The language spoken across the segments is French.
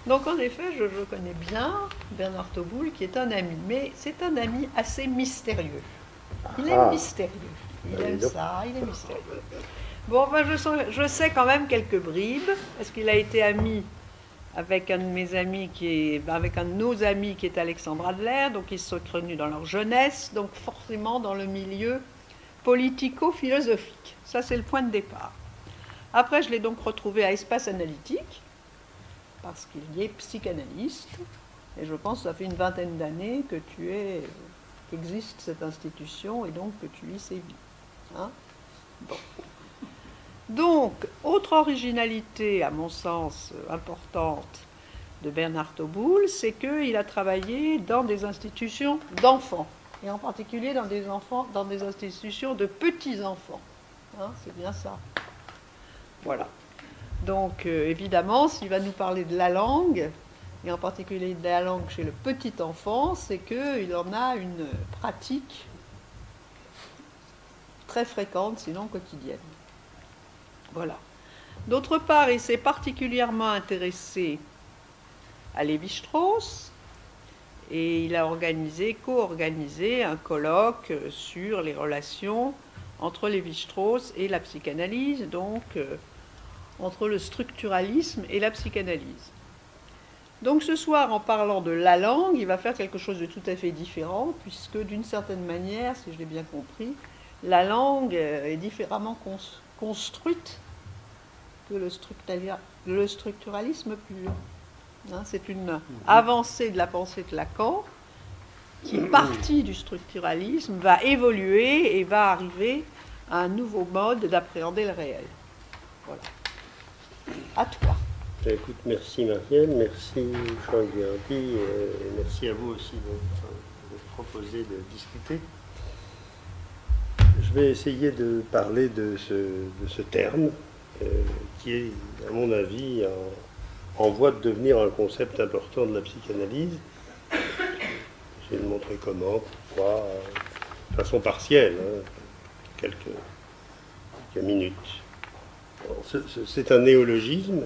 Donc en effet, je connais bien Bernard Tauboul, qui est un ami, mais c'est un ami assez mystérieux. Il est Ah, mystérieux. Il ben, aime dis donc. ça, il est mystérieux. Bon, enfin, je sais quand même quelques bribes, parce qu'il a été ami avec un de mes amis avec un de nos amis qui est Alexandre Adler, donc ils se sont connus dans leur jeunesse, donc forcément dans le milieu politico-philosophique. Ça, c'est le point de départ. Après, je l'ai donc retrouvé à Espace Analytique, parce qu'il est psychanalyste, et je pense que ça fait une vingtaine d'années que qu'existe cette institution, et donc que tu y sévis. Hein? Bon. Donc, autre originalité, à mon sens, importante de Bernard Tauboul, c'est qu'il a travaillé dans des institutions d'enfants, et en particulier dans des institutions de petits-enfants. Hein, c'est bien ça. Voilà. Donc, évidemment, s'il va nous parler de la langue, et en particulier de la langue chez le petit enfant, c'est qu'il en a une pratique très fréquente, sinon quotidienne. Voilà. D'autre part, il s'est particulièrement intéressé à Lévi-Strauss et il a co-organisé un colloque sur les relations entre Lévi-Strauss et la psychanalyse, donc entre le structuralisme et la psychanalyse. Donc ce soir, en parlant de la langue, il va faire quelque chose de tout à fait différent, puisque d'une certaine manière, si je l'ai bien compris, la langue est différemment construite que le structuralisme pur. Hein, c'est une avancée de la pensée de Lacan qui, partie du structuralisme, va évoluer et va arriver à un nouveau mode d'appréhender le réel. Voilà. À toi. Écoute, merci Marielle, merci Franck Guerdi, et merci à vous aussi de proposer de discuter. Je vais essayer de parler de ce terme qui est, à mon avis, en voie de devenir un concept important de la psychanalyse. Je vais le montrer comment, pourquoi, de façon partielle, hein, quelques minutes. C'est un néologisme.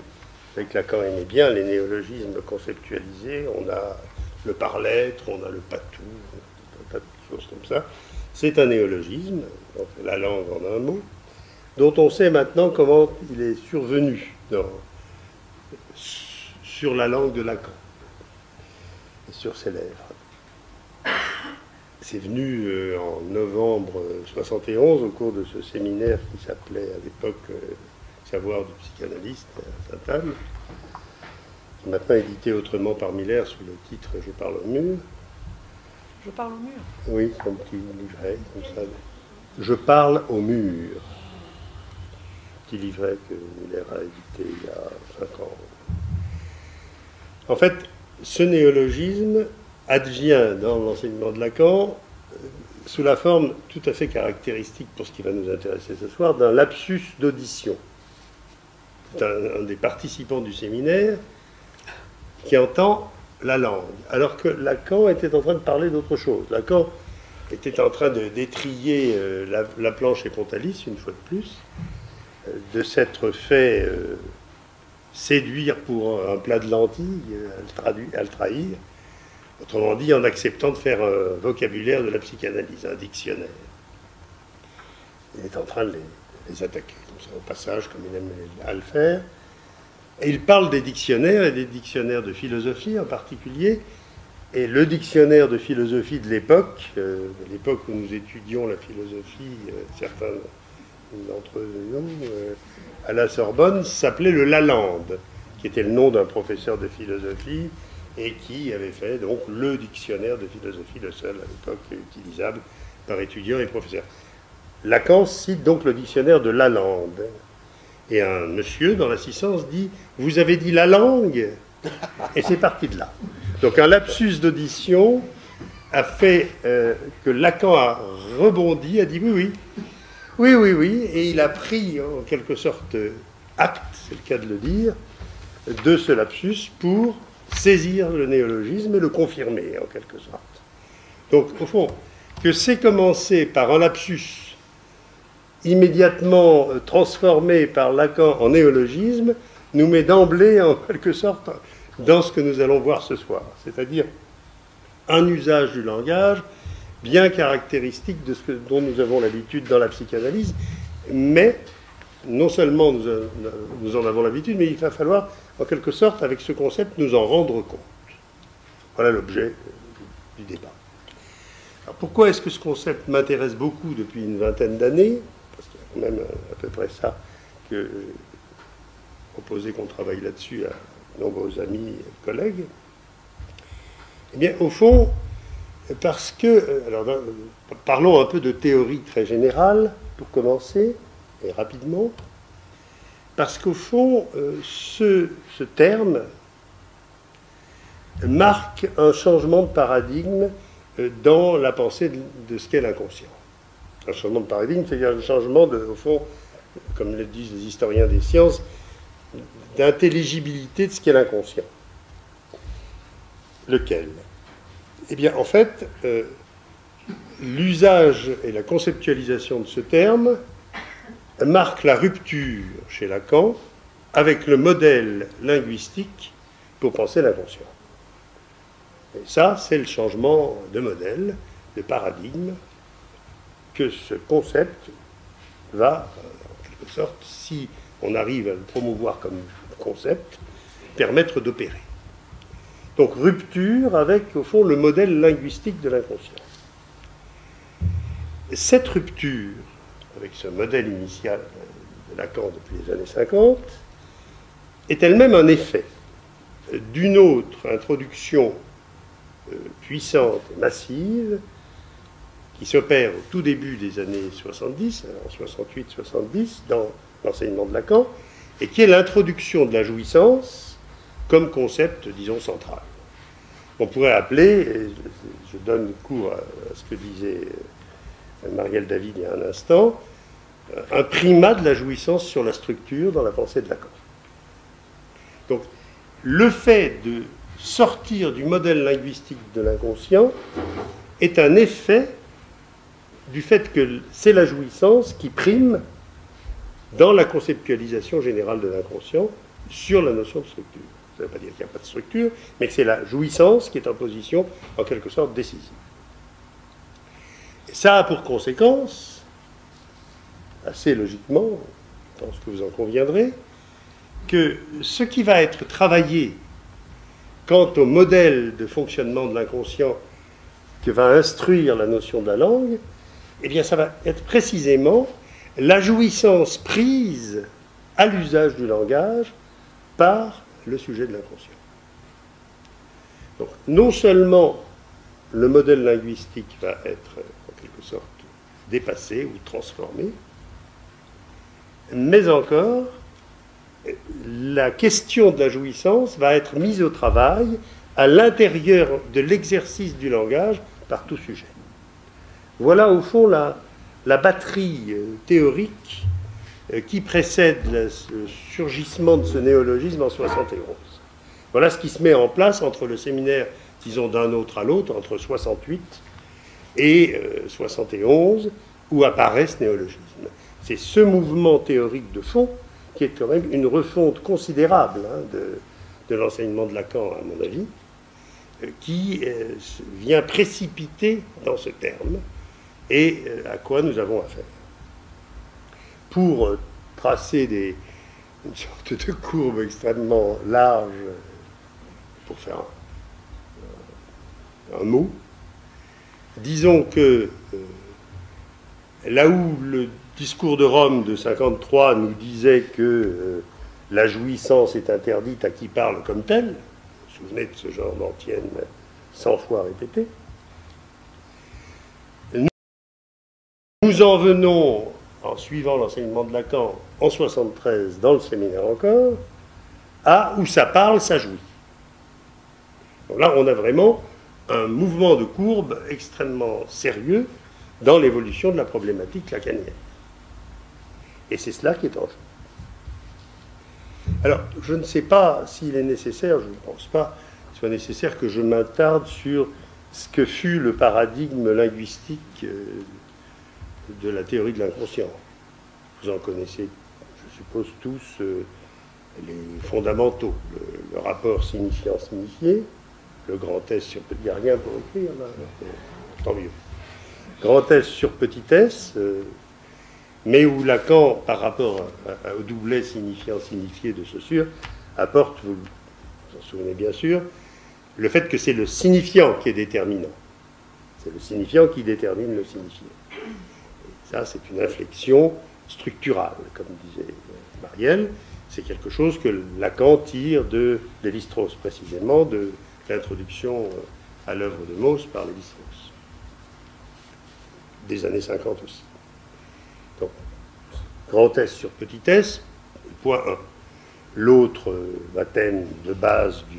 Avec Lacan aimait bien les néologismes conceptualisés. On a le par-l'être, on a le patou, un tas de choses comme ça. C'est un néologisme, donc la langue en un mot, dont on sait maintenant comment il est survenu sur la langue de Lacan et sur ses lèvres. C'est venu en novembre 71 au cours de ce séminaire qui s'appelait à l'époque Savoir du psychanalyste à Sainte-Anne, qui est maintenant édité autrement par Miller sous le titre Je parle au mur. Je parle au mur. Oui, c'est un petit livret comme ça. Je parle au mur. Petit livret que Miller a édité il y a 5 ans. En fait, ce néologisme advient dans l'enseignement de Lacan sous la forme tout à fait caractéristique pour ce qui va nous intéresser ce soir d'un lapsus d'audition. C'est un des participants du séminaire qui entend la langue, alors que Lacan était en train de parler d'autre chose. Lacan était en train de détrier la planche et Pontalis, une fois de plus, de s'être fait séduire pour un plat de lentilles, à le trahir, autrement dit en acceptant de faire un vocabulaire de la psychanalyse, un dictionnaire. Il est en train de les attaquer, comme ça, au passage, comme il aime à le faire. Et il parle des dictionnaires, et des dictionnaires de philosophie en particulier. Et le dictionnaire de philosophie de l'époque où nous étudions la philosophie, certains d'entre nous, à la Sorbonne, s'appelait le Lalande, qui était le nom d'un professeur de philosophie, et qui avait fait donc le dictionnaire de philosophie, le seul à l'époque utilisable par étudiants et professeurs. Lacan cite donc le dictionnaire de Lalande. Et un monsieur dans l'assistance dit « Vous avez dit la langue ?» Et c'est parti de là. Donc un lapsus d'audition a fait que Lacan a rebondi, a dit « Oui, oui, oui, oui, oui », et il a pris en quelque sorte acte, c'est le cas de le dire, de ce lapsus pour saisir le néologisme et le confirmer en quelque sorte. Donc au fond, que c'est commencé par un lapsus immédiatement transformé par Lacan en néologisme, nous met d'emblée en quelque sorte dans ce que nous allons voir ce soir, c'est-à-dire un usage du langage bien caractéristique de ce dont nous avons l'habitude dans la psychanalyse, mais non seulement nous en avons l'habitude, mais il va falloir, en quelque sorte, avec ce concept, nous en rendre compte. Voilà l'objet du débat. Alors pourquoi est-ce que ce concept m'intéresse beaucoup depuis une vingtaine d'années? Parce qu'il y a quand même à peu près ça que j'ai proposé qu'on travaille là-dessus à de nombreux amis et collègues. Eh bien, au fond, parce que... Alors, parlons un peu de théorie très générale, pour commencer, et rapidement. Parce qu'au fond, ce terme marque un changement de paradigme dans la pensée de ce qu'est l'inconscient. Un changement de paradigme, c'est-à-dire un changement, au fond, comme le disent les historiens des sciences, d'intelligibilité de ce qu'est l'inconscient. Lequel? Eh bien, en fait, l'usage et la conceptualisation de ce terme marque la rupture chez Lacan avec le modèle linguistique pour penser l'inconscient. Et ça, c'est le changement de modèle, de paradigme, que ce concept va, en quelque sorte, si on arrive à le promouvoir comme concept, permettre d'opérer. Donc rupture avec, au fond, le modèle linguistique de l'inconscient. Cette rupture, avec ce modèle initial de Lacan depuis les années 50, est elle-même un effet d'une autre introduction puissante et massive qui s'opère au tout début des années 70, en 68-70, dans l'enseignement de Lacan, et qui est l'introduction de la jouissance comme concept, disons, central. On pourrait appeler, et je donne cours à ce que disait Marielle David il y a un instant, un primat de la jouissance sur la structure dans la pensée de Lacan. Donc, le fait de sortir du modèle linguistique de l'inconscient est un effet du fait que c'est la jouissance qui prime dans la conceptualisation générale de l'inconscient sur la notion de structure. Ça ne veut pas dire qu'il n'y a pas de structure, mais que c'est la jouissance qui est en position, en quelque sorte, décisive. Et ça a pour conséquence, assez logiquement, je pense que vous en conviendrez, que ce qui va être travaillé quant au modèle de fonctionnement de l'inconscient que va instruire la notion de la langue, eh bien ça va être précisément la jouissance prise à l'usage du langage par le sujet de l'inconscient. Donc non seulement le modèle linguistique va être en quelque sorte dépassé ou transformé, mais encore la question de la jouissance va être mise au travail à l'intérieur de l'exercice du langage par tout sujet. Voilà au fond la batterie théorique qui précède le surgissement de ce néologisme en 71. Voilà ce qui se met en place entre le séminaire, disons, d'un autre à l'autre, entre 68 et 71, où apparaît ce néologisme. C'est ce mouvement théorique de fond qui est quand même une refonte considérable de l'enseignement de Lacan, à mon avis, qui vient précipiter dans ce terme et à quoi nous avons affaire. Pour tracer une sorte de courbe extrêmement large, pour faire un mot, disons que là où le discours de Rome de 53 nous disait que la jouissance est interdite à qui parle comme tel, vous vous souvenez de ce genre d'antienne 100 fois répétée, nous en venons, en suivant l'enseignement de Lacan, en 73, dans le séminaire encore, à où ça parle, ça jouit. Donc là, on a vraiment un mouvement de courbe extrêmement sérieux dans l'évolution de la problématique lacanienne. Et c'est cela qui est en jeu. Alors, je ne sais pas s'il est nécessaire, je ne pense pas qu'il soit nécessaire que je m'attarde sur ce que fut le paradigme linguistique de la théorie de l'inconscient. Vous en connaissez, je suppose, tous les fondamentaux, le rapport signifiant-signifié, le grand S sur petit, il n'y a rien pour écrire là, tant mieux. Grand S sur petit s, mais où Lacan, par rapport au doublet signifiant-signifié de Saussure, apporte, vous vous en souvenez bien sûr, le fait que c'est le signifiant qui est déterminant. C'est le signifiant qui détermine le signifié. Et ça, c'est une inflexion structurale, comme disait Marielle. C'est quelque chose que Lacan tire de Lévi-Strauss, précisément, de l'introduction à l'œuvre de Mauss par Lévi-Strauss. Des années 50 aussi. Donc, grand S sur petit s, point 1. L'autre baptême de base du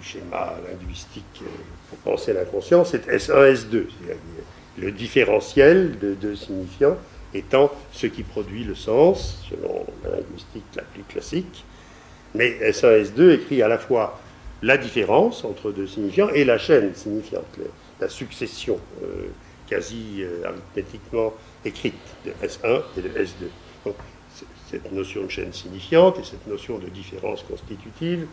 schéma linguistique pour penser l'inconscient, c'est S1, S2, c'est-à-dire le différentiel de deux signifiants étant ce qui produit le sens, selon la linguistique la plus classique. Mais S1, S2 écrit à la fois la différence entre deux signifiants et la chaîne signifiante, la succession quasi arithmétiquement écrite de S1 et de S2. Donc, cette notion de chaîne signifiante et cette notion de différence constitutive,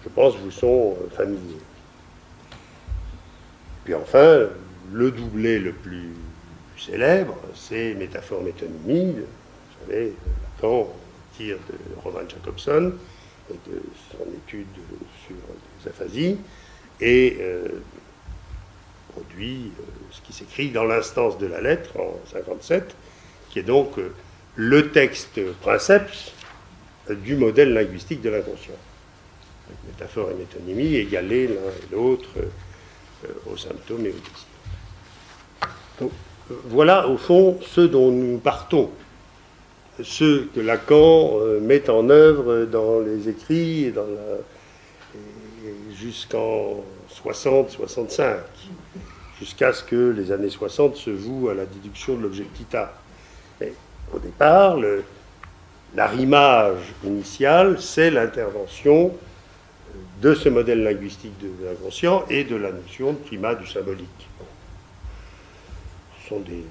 je pense, vous sont familiers. Puis enfin, le doublet le plus célèbre, c'est métaphore métonymie. Vous savez, Lacan tire de Roman Jacobson et de son étude sur les aphasies et produit ce qui s'écrit dans l'instance de la lettre en 57, qui est donc le texte princeps du modèle linguistique de l'inconscient. Métaphore et métonymie égalés l'un et l'autre aux symptômes et aux désirs. Donc, voilà au fond ce dont nous partons, ce que Lacan met en œuvre dans les écrits et jusqu'en 60-65, jusqu'à ce que les années 60 se vouent à la déduction de l'objectita. Mais au départ, l'arrimage initial, c'est l'intervention de ce modèle linguistique de l'inconscient et de la notion de climat du symbolique. Ce sont des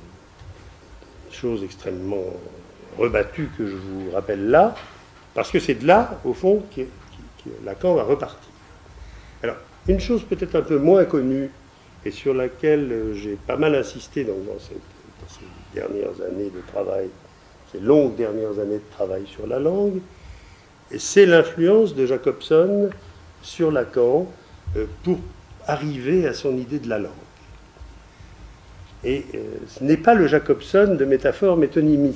choses extrêmement rebattues que je vous rappelle là, parce que c'est de là, au fond, que Lacan va repartir. Alors, une chose peut-être un peu moins connue, et sur laquelle j'ai pas mal insisté dans ces dernières années de travail, ces longues dernières années de travail sur la langue, c'est l'influence de Jacobson sur Lacan pour arriver à son idée de la langue. Et ce n'est pas le Jacobson de métaphore métonymie.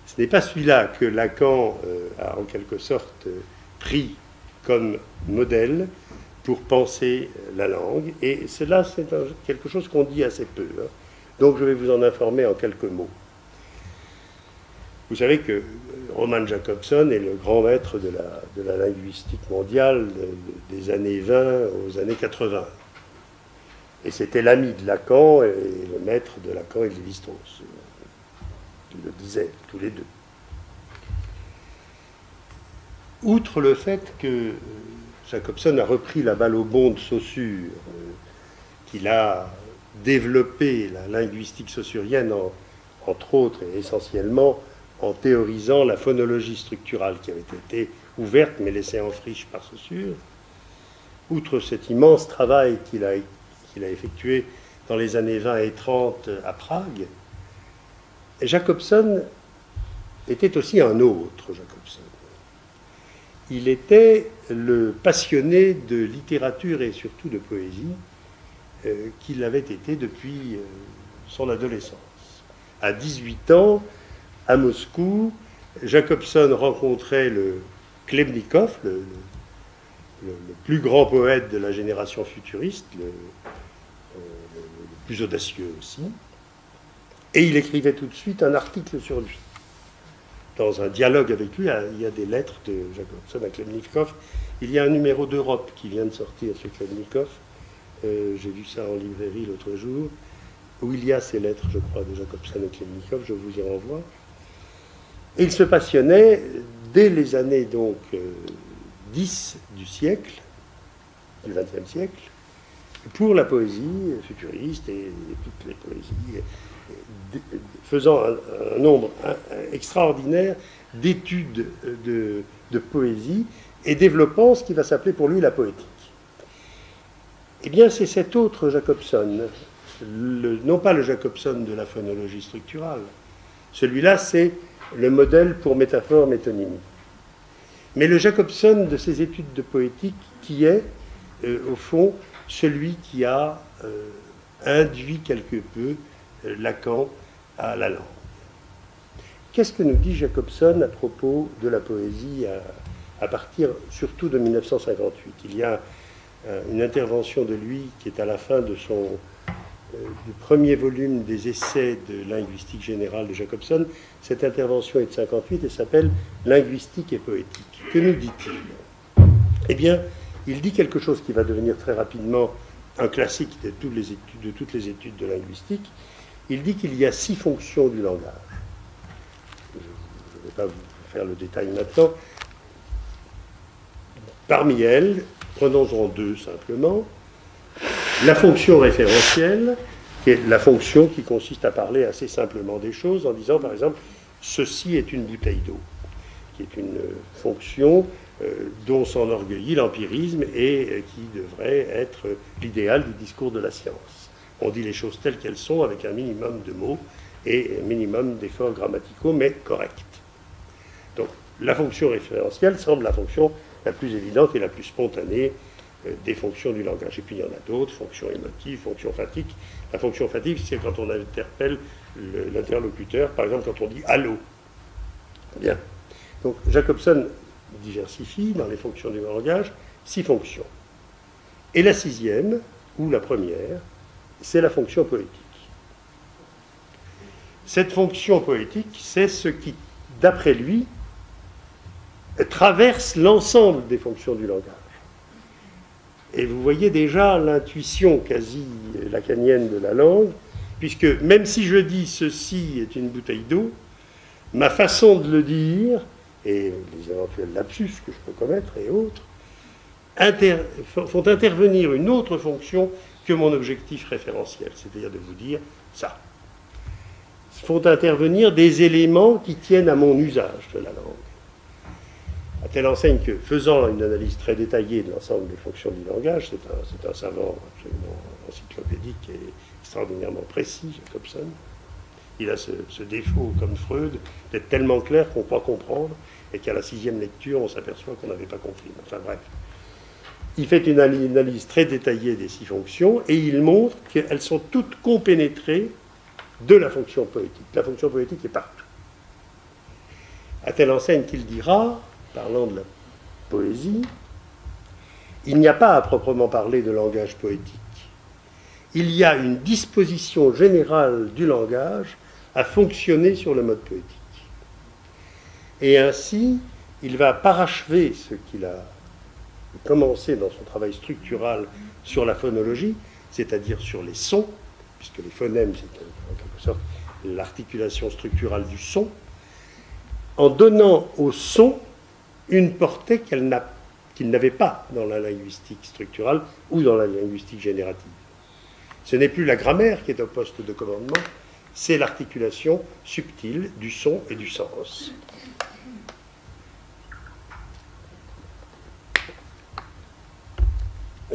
Ce n'est pas celui-là que Lacan a en quelque sorte pris comme modèle pour penser la langue. Et cela, c'est quelque chose qu'on dit assez peu. Hein. Donc je vais vous en informer en quelques mots. Vous savez que Roman Jacobson est le grand maître de la linguistique mondiale des années 20 aux années 80. Et c'était l'ami de Lacan et le maître de Lacan et de Lévi-Strauss. Ils le disaient tous les deux. Outre le fait que Jacobson a repris la balle au bond de Saussure, qu'il a développé la linguistique saussurienne, entre autres et essentiellement, en théorisant la phonologie structurale qui avait été ouverte mais laissée en friche par Saussure. Outre cet immense travail qu'il a effectué dans les années 20 et 30 à Prague, Jacobson était aussi un autre Jacobson. Il était le passionné de littérature et surtout de poésie qu'il avait été depuis son adolescence. À 18 ans, à Moscou, Jacobson rencontrait le Khlebnikov, le plus grand poète de la génération futuriste, le plus audacieux aussi, et il écrivait tout de suite un article sur lui. Dans un dialogue avec lui, il y a des lettres de Jacobson à Khlebnikov. Il y a un numéro d'Europe qui vient de sortir sur Khlebnikov. J'ai vu ça en librairie l'autre jour, où il y a ces lettres, je crois, de Jacobson et Khlebnikov, je vous y renvoie. Et il se passionnait, dès les années donc 10 du siècle, du XXe siècle, pour la poésie futuriste et toutes les poésies faisant un nombre extraordinaire d'études de poésie et développant ce qui va s'appeler pour lui la poétique. Eh bien, c'est cet autre Jacobson, non pas le Jacobson de la phonologie structurale. Celui-là, c'est le modèle pour métaphore, métonymie. Mais le Jacobson de ces études de poétique qui est, au fond, celui qui a induit quelque peu Lacan à la langue. Qu'est-ce que nous dit Jacobson à propos de la poésie à partir surtout de 1958 ? Il y a une intervention de lui qui est à la fin de du premier volume des essais de linguistique générale de Jacobson. Cette intervention est de 1958 et s'appelle « Linguistique et poétique ». Que nous dit-il ? Eh bien, il dit quelque chose qui va devenir très rapidement un classique de toutes les études de linguistique. Il dit qu'il y a 6 fonctions du langage. Je ne vais pas vous faire le détail maintenant. Parmi elles, prenons-en 2 simplement. La fonction référentielle, qui est la fonction qui consiste à parler assez simplement des choses en disant, par exemple, ceci est une bouteille d'eau, qui est une fonction dont s'enorgueillit l'empirisme et qui devrait être l'idéal du discours de la science. On dit les choses telles qu'elles sont avec un minimum de mots et un minimum d'efforts grammaticaux, mais corrects. Donc, la fonction référentielle semble la fonction la plus évidente et la plus spontanée des fonctions du langage. Et puis il y en a d'autres, fonction émotive, fonction fatigue. La fonction fatigue, c'est quand on interpelle l'interlocuteur, par exemple quand on dit « allô ». Bien. Donc Jacobson diversifie dans les fonctions du langage 6 fonctions. Et la 6e, ou la première, c'est la fonction poétique. Cette fonction poétique, c'est ce qui, d'après lui, traverse l'ensemble des fonctions du langage. Et vous voyez déjà l'intuition quasi lacanienne de la langue, puisque même si je dis « ceci est une bouteille d'eau », ma façon de le dire, et les éventuels lapsus que je peux commettre et autres, font intervenir une autre fonction que mon objectif référentiel, c'est-à-dire de vous dire ça. Font intervenir des éléments qui tiennent à mon usage de la langue. À telle enseigne que, faisant une analyse très détaillée de l'ensemble des fonctions du langage, c'est un savant absolument encyclopédique et extraordinairement précis, Jacobson. Il a ce défaut, comme Freud, d'être tellement clair qu'on croit comprendre, et qu'à la 6e lecture, on s'aperçoit qu'on n'avait pas compris. Enfin bref. Il fait une analyse très détaillée des 6 fonctions, et il montre qu'elles sont toutes compénétrées de la fonction poétique. La fonction poétique est partout. À telle enseigne qu'il dira, parlant de la poésie, il n'y a pas à proprement parler de langage poétique. Il y a une disposition générale du langage à fonctionner sur le mode poétique. Et ainsi, il va parachever ce qu'il a commencé dans son travail structural sur la phonologie, c'est-à-dire sur les sons, puisque les phonèmes, c'est en quelque sorte l'articulation structurale du son, en donnant au son une portée qu'il n'avait pas dans la linguistique structurale ou dans la linguistique générative. Ce n'est plus la grammaire qui est au poste de commandement, c'est l'articulation subtile du son et du sens.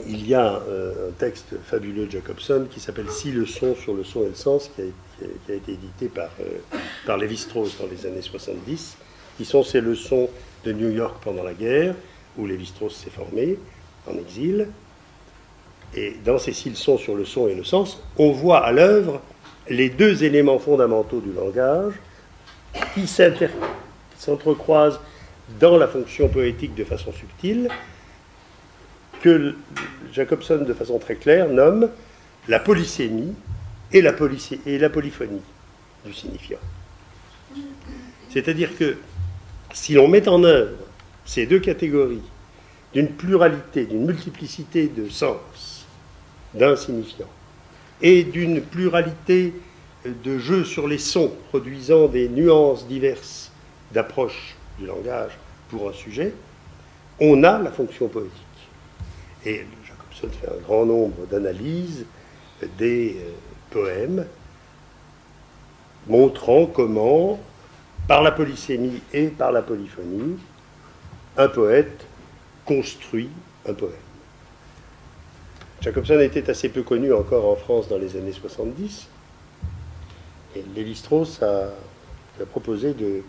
Il y a un texte fabuleux de Jacobson qui s'appelle « Si le son sur le son et le sens » qui a été édité par Lévi-Strauss dans les années 70, qui sont ces leçons de New York pendant la guerre, où Lévi-Strauss s'est formé en exil. Et dans ces 6 leçons sur le son et le sens, on voit à l'œuvre les 2 éléments fondamentaux du langage qui s'entrecroisent dans la fonction poétique de façon subtile, que Jacobson, de façon très claire, nomme la polysémie et la polyphonie du signifiant. C'est-à-dire que si l'on met en œuvre ces 2 catégories d'une pluralité, d'une multiplicité de sens d'un signifiant et d'une pluralité de jeux sur les sons produisant des nuances diverses d'approche du langage pour un sujet, on a la fonction poétique. Et Jacobson fait un grand nombre d'analyses des poèmes montrant comment, par la polysémie et par la polyphonie, un poète construit un poème. Jacobson était assez peu connu encore en France dans les années 70, et Lévi-Strauss a proposé de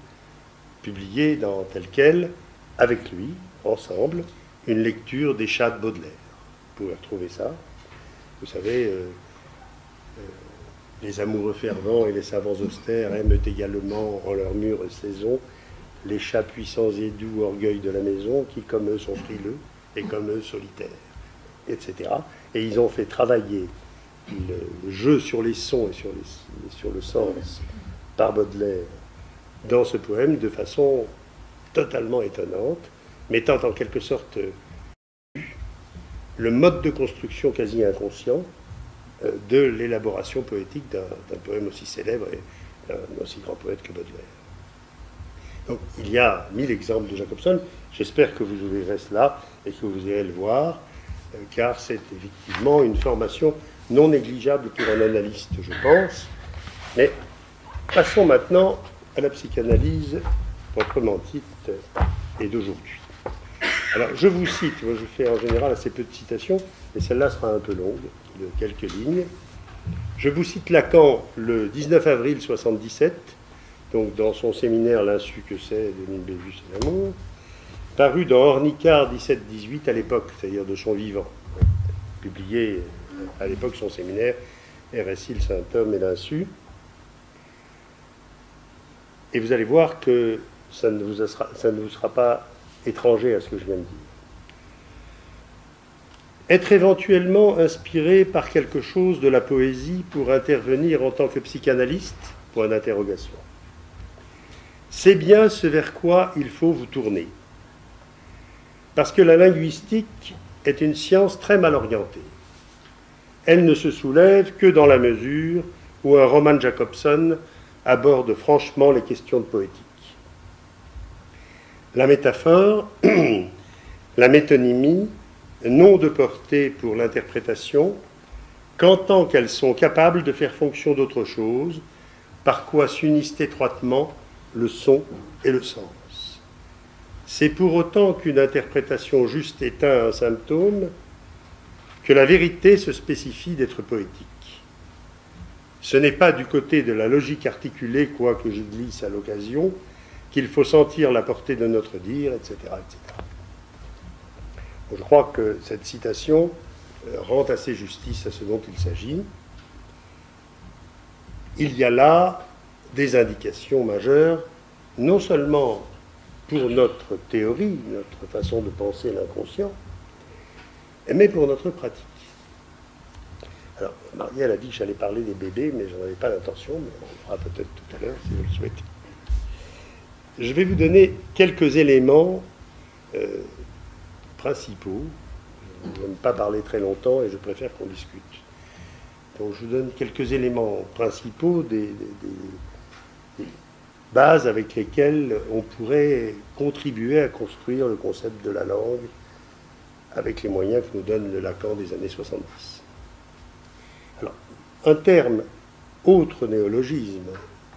publier dans Tel quel, avec lui, ensemble, une lecture des chats de Baudelaire. Vous pouvez retrouver ça. Vous savez, les amoureux fervents et les savants austères aiment également en leur mûre saison les chats puissants et doux, orgueil de la maison, qui comme eux sont frileux et comme eux solitaires, etc. Et ils ont fait travailler le jeu sur les sons et sur le sens par Baudelaire dans ce poème de façon totalement étonnante, mettant en quelque sorte le mode de construction quasi inconscient de l'élaboration poétique d'un poème aussi célèbre et d'un aussi grand poète que Baudelaire. Donc il y a 1000 exemples de Jacobson. J'espère que vous ouvrirez cela et que vous irez le voir, car c'est effectivement une formation non négligeable pour un analyste, je pense. Mais passons maintenant à la psychanalyse proprement dite et d'aujourd'hui. Alors, je vous cite, je fais en général assez peu de citations, mais celle-là sera un peu longue, de quelques lignes. Je vous cite Lacan le 19 avril 1977, donc dans son séminaire L'insu que c'est, de Bévus et l'amour, paru dans Ornicard 17-18 à l'époque, c'est-à-dire de son vivant, publié à l'époque son séminaire RSI, le Saint-Homme et l'Insu. Et vous allez voir que ça ne vous sera pas étranger à ce que je viens de dire. Être éventuellement inspiré par quelque chose de la poésie pour intervenir en tant que psychanalyste, point d'interrogation. C'est bien ce vers quoi il faut vous tourner. Parce que la linguistique est une science très mal orientée. Elle ne se soulève que dans la mesure où un roman de Jacobson aborde franchement les questions de poétique. La métaphore, la métonymie, n'ont de portée pour l'interprétation qu'en tant qu'elles sont capables de faire fonction d'autre chose, par quoi s'unissent étroitement le son et le sens. C'est pour autant qu'une interprétation juste éteint un symptôme que la vérité se spécifie d'être poétique. Ce n'est pas du côté de la logique articulée, quoique je glisse à l'occasion, qu'il faut sentir la portée de notre dire, etc. etc. Je crois que cette citation rend assez justice à ce dont il s'agit. Il y a là des indications majeures, non seulement pour notre théorie, notre façon de penser l'inconscient, mais pour notre pratique. Alors, Marielle a dit que j'allais parler des bébés, mais je n'en avais pas l'intention, mais on le fera peut-être tout à l'heure si vous le souhaitez. Je vais vous donner quelques éléments principaux. Je n'aime pas parler très longtemps et je préfère qu'on discute. Donc je vous donne quelques éléments principaux des bases avec lesquelles on pourrait contribuer à construire le concept de la langue avec les moyens que nous donne le Lacan des années 70. Alors, un terme autre néologisme,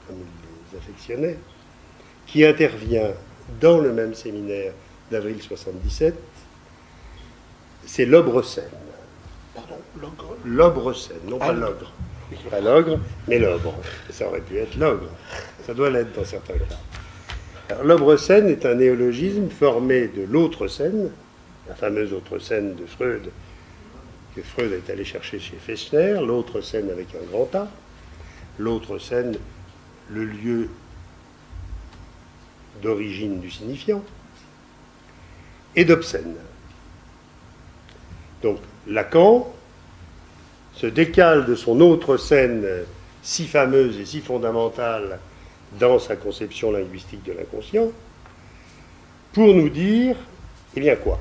comme il les affectionnait, qui intervient dans le même séminaire d'avril 77, c'est l'obre-scène. Pardon, l'ogre. L'obre-scène, non pas l'ogre. Pas l'ogre, mais l'obre. Ça aurait pu être l'ogre. Ça doit l'être dans certains cas. Alors, l'obre-scène est un néologisme formé de l'autre scène, la fameuse autre scène de Freud, que Freud est allé chercher chez Fechner, l'autre scène avec un grand A, l'autre scène, le lieu d'origine du signifiant, et d'obscène. Donc Lacan se décale de son autre scène si fameuse et si fondamentale dans sa conception linguistique de l'inconscient pour nous dire, eh bien quoi?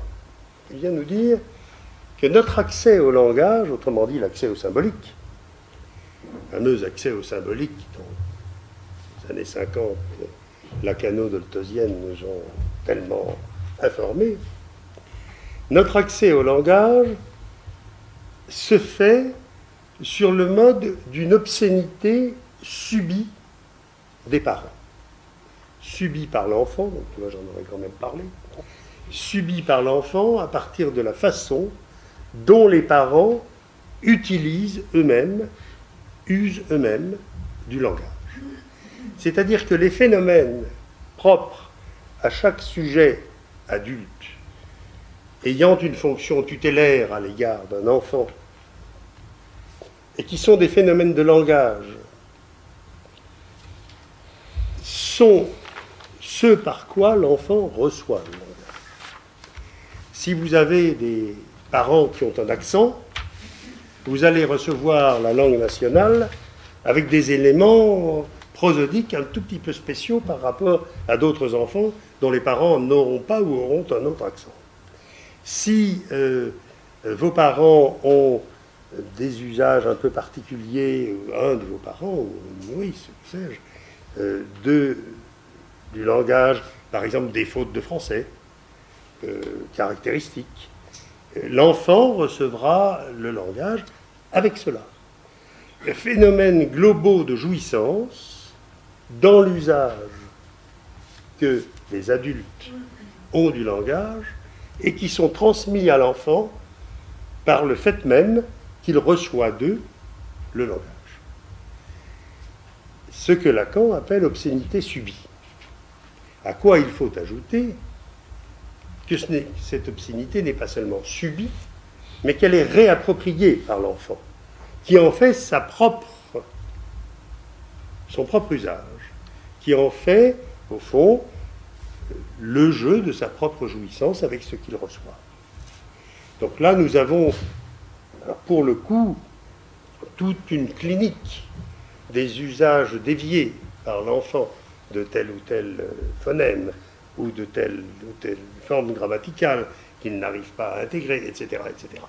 Il vient nous dire que notre accès au langage, autrement dit l'accès au symbolique, le fameux accès au symbolique dans les années 50, lacano-doltosiennes nous ont tellement informés, notre accès au langage se fait sur le mode d'une obscénité subie des parents, subi par l'enfant, donc tu vois, j'en aurais quand même parlé, subi par l'enfant à partir de la façon dont les parents utilisent eux-mêmes, usent eux-mêmes du langage. C'est-à-dire que les phénomènes propres à chaque sujet adulte, ayant une fonction tutélaire à l'égard d'un enfant, et qui sont des phénomènes de langage, sont ce par quoi l'enfant reçoit le langage. Si vous avez des parents qui ont un accent, vous allez recevoir la langue nationale avec des éléments prosodiques un tout petit peu spéciaux par rapport à d'autres enfants dont les parents n'auront pas ou auront un autre accent. Si vos parents ont des usages un peu particuliers, un de vos parents, ou oui, que sais-je, du langage, par exemple des fautes de français, caractéristiques, l'enfant recevra le langage avec cela. Les phénomènes globaux de jouissance, dans l'usage que les adultes ont du langage, et qui sont transmis à l'enfant par le fait même qu'il reçoit d'eux le langage. Ce que Lacan appelle obscénité subie. À quoi il faut ajouter que cette obscénité n'est pas seulement subie, mais qu'elle est réappropriée par l'enfant, qui en fait son propre usage, qui en fait, au fond, le jeu de sa propre jouissance avec ce qu'il reçoit. Donc là, nous avons, alors pour le coup, toute une clinique des usages déviés par l'enfant de tel ou tel phonème ou de telle ou telle forme grammaticale qu'il n'arrive pas à intégrer, etc., etc.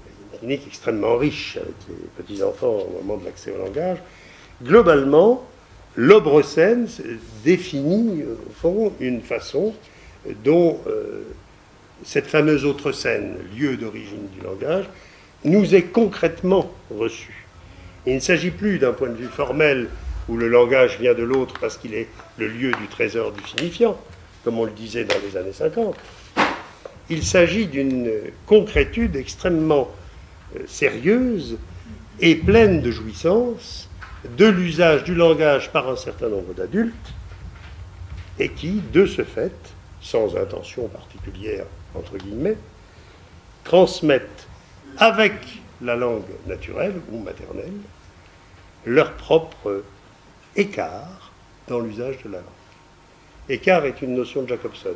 Une clinique extrêmement riche avec les petits-enfants au moment de l'accès au langage. Globalement, l'Obresen définit, au fond, une façon dont cette fameuse autre scène, lieu d'origine du langage, nous est concrètement reçue. Il ne s'agit plus d'un point de vue formel où le langage vient de l'autre parce qu'il est le lieu du trésor du signifiant, comme on le disait dans les années 50. Il s'agit d'une concrétude extrêmement sérieuse et pleine de jouissance de l'usage du langage par un certain nombre d'adultes et qui, de ce fait, sans intention particulière, entre guillemets, transmettent avec la langue naturelle ou maternelle leur propre écart dans l'usage de la langue. Écart est une notion de Jacobson.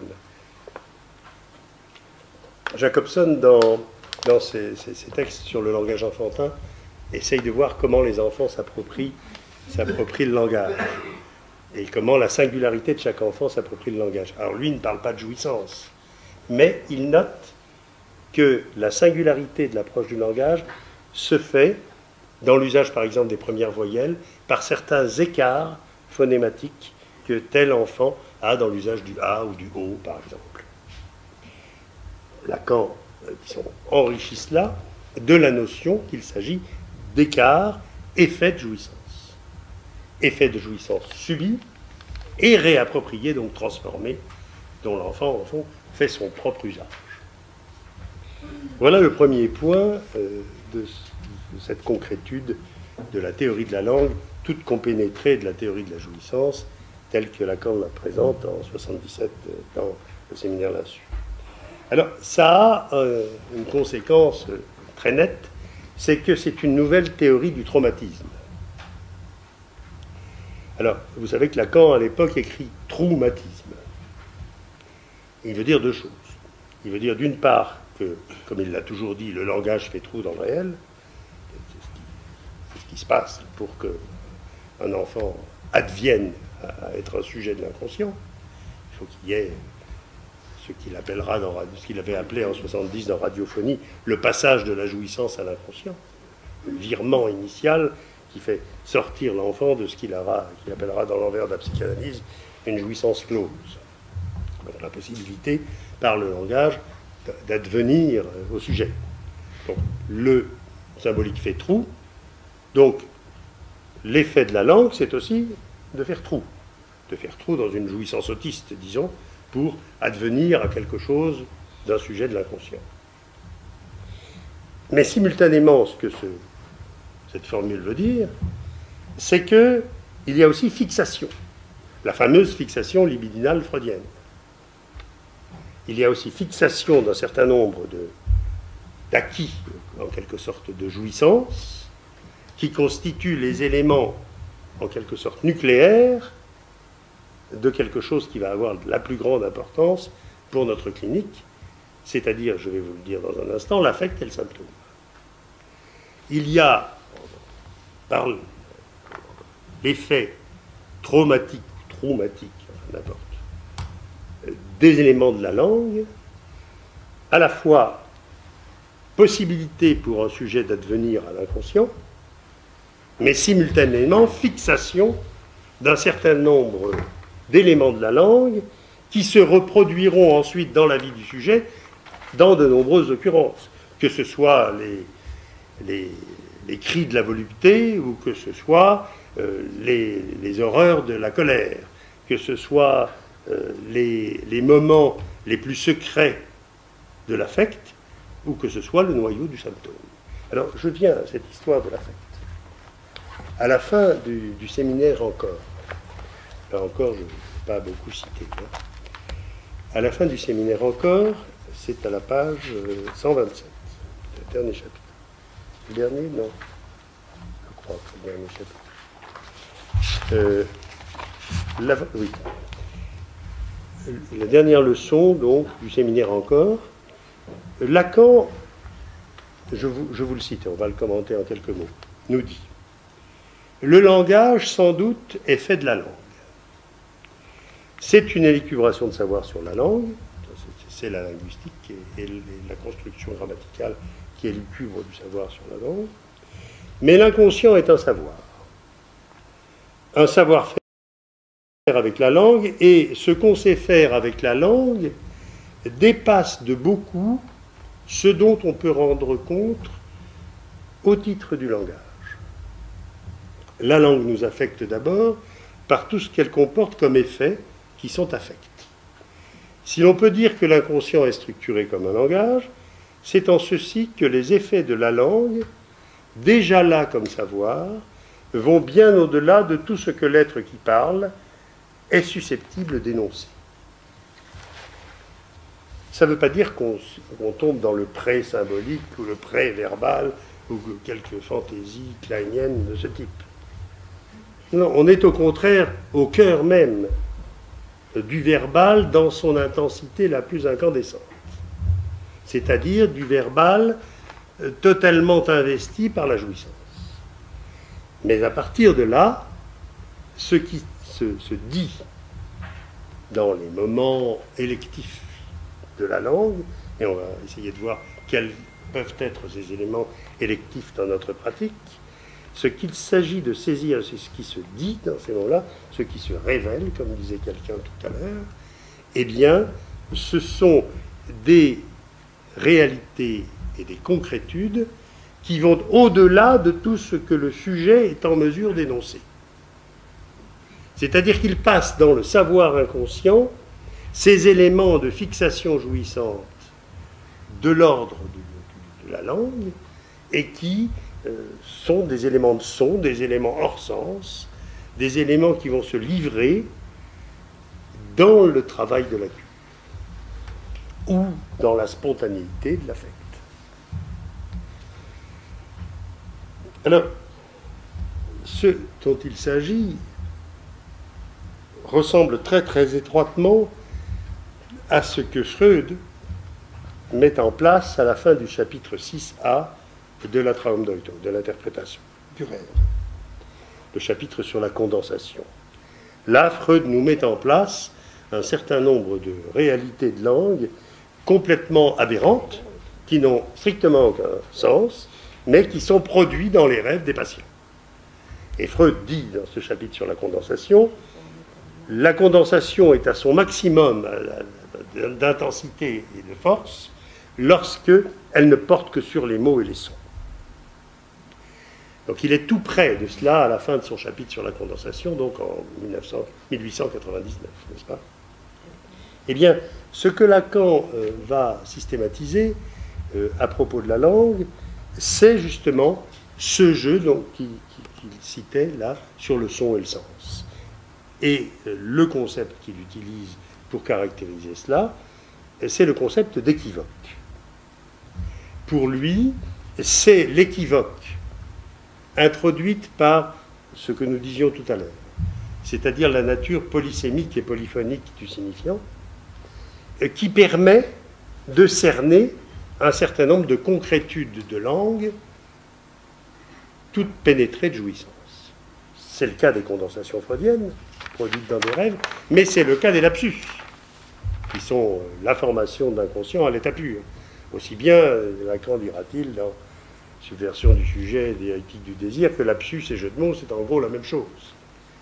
Jacobson, dans ses textes sur le langage enfantin, essaye de voir comment les enfants s'approprient le langage et comment la singularité de chaque enfant s'approprie le langage. Alors lui, il ne parle pas de jouissance, mais il note que la singularité de l'approche du langage se fait, dans l'usage par exemple des premières voyelles, par certains écarts phonématiques que tel enfant a dans l'usage du A ou du O, par exemple. Lacan enrichit cela de la notion qu'il s'agit d'écart, effet de jouissance. Effet de jouissance subi et réapproprié, donc transformé, dont l'enfant, au fond, fait son propre usage. Voilà le premier point de cette concrétude de la théorie de la langue, toute compénétrée de la théorie de la jouissance, telle que Lacan la présente en 1977 dans le séminaire là-dessus. Alors, ça a une conséquence très nette, c'est que c'est une nouvelle théorie du traumatisme. Alors, vous savez que Lacan, à l'époque, écrit traumatisme. Il veut dire deux choses. Il veut dire, d'une part, que, comme il l'a toujours dit, le langage fait trou dans le réel. C'est ce qui se passe pour qu'un enfant advienne à être un sujet de l'inconscient. Il faut qu'il y ait ce qu'il appellera, ce qu'il avait appelé en 70 dans Radiophonie, le passage de la jouissance à l'inconscient. Le virement initial qui fait sortir l'enfant de ce qu'il appellera dans l'envers de la psychanalyse une jouissance close. Donc la possibilité, par le langage, d'advenir au sujet. Donc le symbolique fait trou. Donc l'effet de la langue, c'est aussi de faire trou dans une jouissance autiste, disons, pour advenir à quelque chose d'un sujet de l'inconscient. Mais simultanément, ce que cette formule veut dire, c'est qu'il y a aussi fixation, la fameuse fixation libidinale freudienne. Il y a aussi fixation d'un certain nombre d'acquis, en quelque sorte de jouissance, qui constituent les éléments, en quelque sorte nucléaires, de quelque chose qui va avoir la plus grande importance pour notre clinique, c'est-à-dire, je vais vous le dire dans un instant, l'affect et le symptôme. Il y a, par l'effet traumatique, n'importe, des éléments de la langue, à la fois possibilité pour un sujet d'advenir à l'inconscient, mais simultanément fixation d'un certain nombre d'éléments de la langue qui se reproduiront ensuite dans la vie du sujet dans de nombreuses occurrences, que ce soit les cris de la volupté ou que ce soit les horreurs de la colère, que ce soit les moments les plus secrets de l'affect ou que ce soit le noyau du symptôme. Alors, je viens à cette histoire de l'affect. À la fin du séminaire encore, là encore, je ne vais pas beaucoup citer, à la fin du séminaire encore, c'est à la page 127, le dernier chapitre. Le dernier, non. Je crois que le dernier chapitre. Oui. La dernière leçon, donc, du séminaire encore, Lacan, je vous le cite, on va le commenter en quelques mots, nous dit: le langage, sans doute, est fait de la langue. C'est une élucubration de savoir sur la langue, c'est la linguistique et la construction grammaticale qui élucubre du savoir sur la langue, mais l'inconscient est un savoir-faire avec la langue, et ce qu'on sait faire avec la langue dépasse de beaucoup ce dont on peut rendre compte au titre du langage. La langue nous affecte d'abord par tout ce qu'elle comporte comme effets qui sont affects. Si l'on peut dire que l'inconscient est structuré comme un langage, c'est en ceci que les effets de la langue, déjà là comme savoir, vont bien au-delà de tout ce que l'être qui parle est susceptible d'énoncer. Ça ne veut pas dire qu'on tombe dans le pré-symbolique ou le pré-verbal ou quelques fantaisies kleiniennes de ce type. Non, on est au contraire au cœur même du verbal dans son intensité la plus incandescente, c'est-à-dire du verbal totalement investi par la jouissance. Mais à partir de là, ce qui se dit dans les moments électifs de la langue, et on va essayer de voir quels peuvent être ces éléments électifs dans notre pratique, ce qu'il s'agit de saisir, c'est ce qui se dit dans ces moments-là, ce qui se révèle, comme disait quelqu'un tout à l'heure, eh bien, ce sont des réalités et des concrétudes qui vont au-delà de tout ce que le sujet est en mesure d'énoncer. C'est-à-dire qu'il passe dans le savoir inconscient ces éléments de fixation jouissante de l'ordre de la langue et qui sont des éléments de son, des éléments hors sens, des éléments qui vont se livrer dans le travail de la cure ou dans la spontanéité de l'affect. Alors, ce dont il s'agit ressemble très très étroitement à ce que Freud met en place à la fin du chapitre 6a de la Traumdeutung, de l'interprétation du rêve, le chapitre sur la condensation. Là, Freud nous met en place un certain nombre de réalités de langue complètement aberrantes, qui n'ont strictement aucun sens, mais qui sont produits dans les rêves des patients. Et Freud dit dans ce chapitre sur la condensation est à son maximum d'intensité et de force lorsque elle ne porte que sur les mots et les sons. Donc il est tout près de cela à la fin de son chapitre sur la condensation, donc en 1899, n'est-ce pas? Eh bien, ce que Lacan va systématiser à propos de la langue, c'est justement ce jeu qu'il citait là sur le son et le sens. Et le concept qu'il utilise pour caractériser cela, c'est le concept d'équivoque. Pour lui, c'est l'équivoque introduite par ce que nous disions tout à l'heure, c'est-à-dire la nature polysémique et polyphonique du signifiant, qui permet de cerner un certain nombre de concrétudes de langue, toutes pénétrées de jouissance. C'est le cas des condensations freudiennes, produites dans des rêves, mais c'est le cas des lapsus, qui sont la formation de l'inconscient à l'état pur. Aussi bien, Lacan dira-t-il, dans Subversion du sujet et dialectique du désir, que lapsus et jeu de mots, c'est en gros la même chose.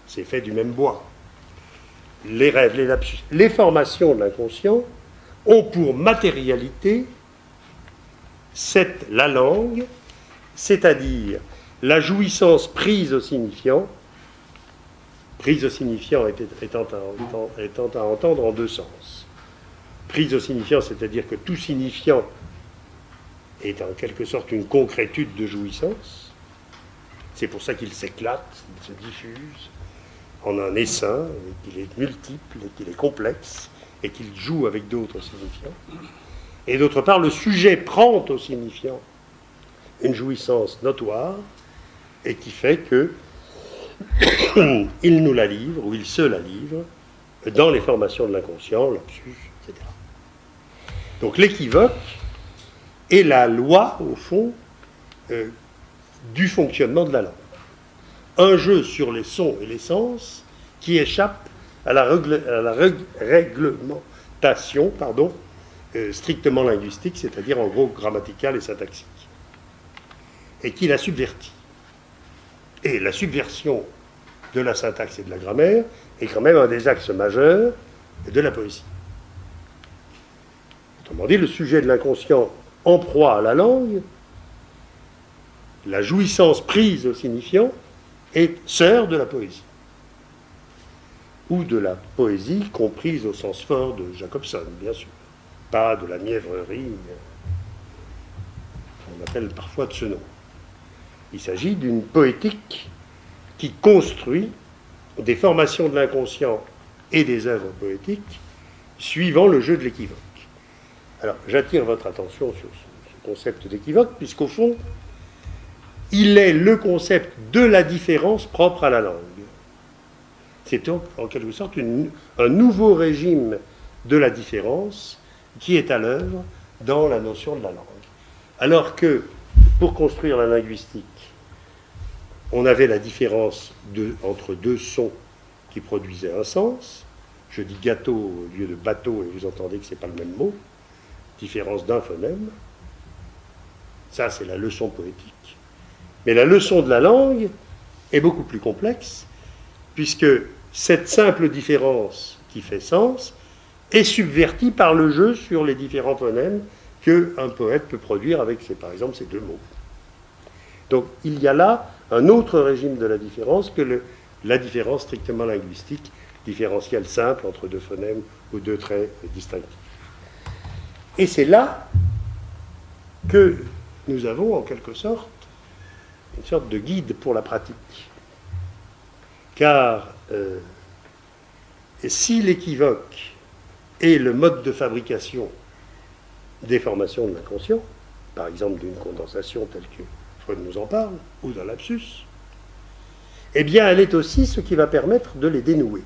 C'est fait du même bois. Les rêves, les lapsus, les formations de l'inconscient ont pour matérialité la langue, c'est-à-dire la jouissance prise au signifiant étant à entendre en deux sens. Prise au signifiant, c'est-à-dire que tout signifiant est en quelque sorte une concrétude de jouissance. C'est pour ça qu'il s'éclate, il se diffuse en un essaim, et qu'il est multiple, et qu'il est complexe, et qu'il joue avec d'autres signifiants. Et d'autre part, le sujet prend au signifiant une jouissance notoire, et qui fait que il nous la livre, ou il se la livre, dans les formations de l'inconscient, lapsus, etc. Donc l'équivoque est la loi, au fond, du fonctionnement de la langue. Un jeu sur les sons et les sens qui échappe à la réglementation strictement linguistique, c'est-à-dire en gros grammaticale et syntaxique, et qui la subvertit. Et la subversion de la syntaxe et de la grammaire est quand même un des axes majeurs de la poésie. Autrement dit, le sujet de l'inconscient en proie à la langue, la jouissance prise au signifiant, est sœur de la poésie. Ou de la poésie comprise au sens fort de Jacobson, bien sûr. Pas de la mièvrerie qu'on appelle parfois de ce nom. Il s'agit d'une poétique qui construit des formations de l'inconscient et des œuvres poétiques suivant le jeu de l'équivoque. Alors, j'attire votre attention sur ce concept d'équivoque, puisqu'au fond, il est le concept de la différence propre à la langue. C'est donc, en quelque sorte, un nouveau régime de la différence qui est à l'œuvre dans la notion de la langue. Alors que, pour construire la linguistique, on avait la différence entre deux sons qui produisaient un sens. Je dis gâteau au lieu de bateau, et vous entendez que ce n'est pas le même mot. Différence d'un phonème. Ça, c'est la leçon poétique. Mais la leçon de la langue est beaucoup plus complexe, puisque cette simple différence qui fait sens est subvertie par le jeu sur les différents phonèmes qu'un poète peut produire avec, par exemple, ces deux mots. Donc, il y a là un autre régime de la différence que la différence strictement linguistique, différentielle simple entre deux phonèmes ou deux traits distinctifs. Et c'est là que nous avons, en quelque sorte, une sorte de guide pour la pratique. Car si l'équivoque est le mode de fabrication des formations de l'inconscient, par exemple d'une condensation telle que Freud nous en parle, ou d'un lapsus, eh bien elle est aussi ce qui va permettre de les dénouer.